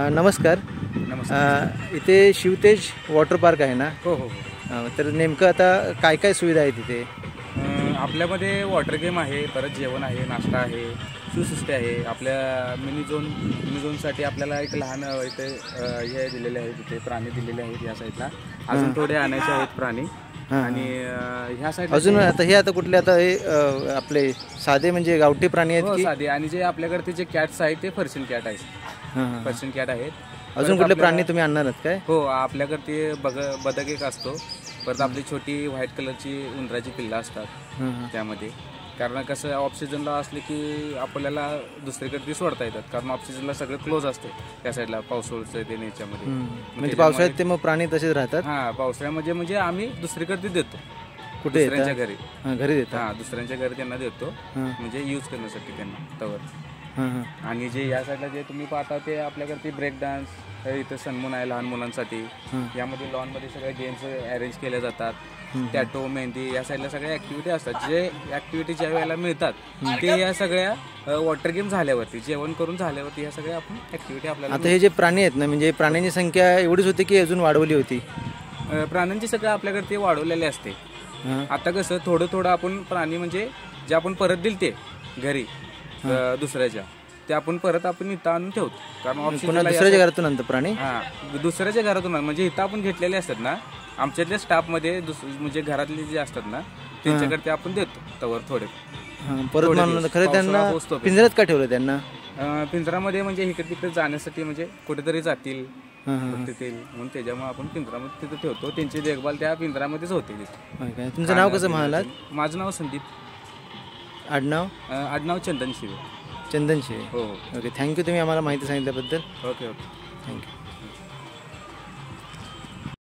नमस्कार. इथे Shivtej water park आहे ना? हो हो. तर नेमकं आता काय काय सुविधा आहे तिथे? आपल्यामध्ये वॉटर गेम आहे, परत जेवण आहे, नाश्ता आहे, सुसुष्टी आहे. आपल्या मिनी झोनसाठी आपल्याला एक लहान इथे हे दिलेले आहेत, तिथे प्राणी दिलेले आहेत या साईडला. अजून थोडे आणायचे आहेत प्राणी. आणि ह्या साईड अजून आता हे आता कुठले आता हे आपले साधे म्हणजे गावठी प्राणी आहेत की साधे? आणि जे आपल्याकडे जे कॅट्स आहेत ते पर्शियन कॅट आहेत. पर्शियन कॅट आहेत. अजून कुठले प्राणी तुम्ही आणणार आहात काय? हो, आपल्याकडे ते बदक एक असतो. परत आपली छोटी व्हाईट कलरची उंदराची पिल्लं असतात त्यामध्ये. कारण कसं ऑक्सिजनला असले की आपल्याला दुसरीकडे ती सोडता येतात, कारण ऑक्सिजनला सगळं क्लोज असते त्या साईडला पावसाळ्याचं ते याच्यामध्ये. म्हणजे पावसाळ्यात ते मग प्राणी तसेच राहतात? हां, पावसाळ्यामध्ये म्हणजे आम्ही दुसरीकडे देतो. कुठे? दुसऱ्यांच्या घरी. घरी देतो? हां, दुसऱ्यांच्या घरी त्यांना देतो, म्हणजे यूज करण्यासाठी त्यांना तवर. आणि जे या साईडला जे तुम्ही पाहता ते आपल्याकडे ब्रेक डान्स, इथं सन्मून आहे लहान मुलांसाठी. यामध्ये लॉन मध्ये सगळे गेम्स अरेंज केले जातात. टॅटो, मेहंदी या साईडला सगळ्या ऍक्टिव्हिटी असतात. जे ऍक्टिव्हिटी ज्या वेळेला मिळतात ते या सगळ्या वॉटर गेम झाल्यावरती, जेवण करून झाल्यावरती या सगळ्या आपण ऍक्टिव्हिटी आपल्याला. आता हे जे प्राणी आहेत ना, म्हणजे प्राण्यांची संख्या एवढीच होती की अजून वाढवली होती? प्राण्यांची सगळं आपल्याकडे ते वाढवलेले असते. आता कसं थोडं थोडं आपण प्राणी म्हणजे जे आपण परत दिल ते घरी दुसऱ्याच्या, ते आपण परत आपण इथं आणून ठेवतो. कारण दुसऱ्याच्या घरातून आणतो प्राणी? हां, दुसऱ्याच्या घरातून म्हणजे इथं आपण घेतलेले असतात ना आमच्यातल्या स्टाफमध्ये, म्हणजे घरातले जे असतात ना त्यांच्याकडे ते आपण देतो तवर थोडे परत. खरं त्यांना पिंजऱ्यात का ठेवलं त्यांना? पिंजरामध्ये म्हणजे इकडे तिकडे जाण्यासाठी, म्हणजे कुठेतरी जातील म्हणून त्याच्यामुळे आपण पिंजरामध्ये तिथं ठेवतो. त्यांची देखभाल त्या पिंजरामध्येच होते. तुमचं नाव कसं म्हणालात? माझं नाव संदीप. आडनाव चंदन शिवे. चंदन शिवे. हो. ओके, थँक्यू तुम्ही आम्हाला माहिती सांगितल्याबद्दल. Okay okay, thank you.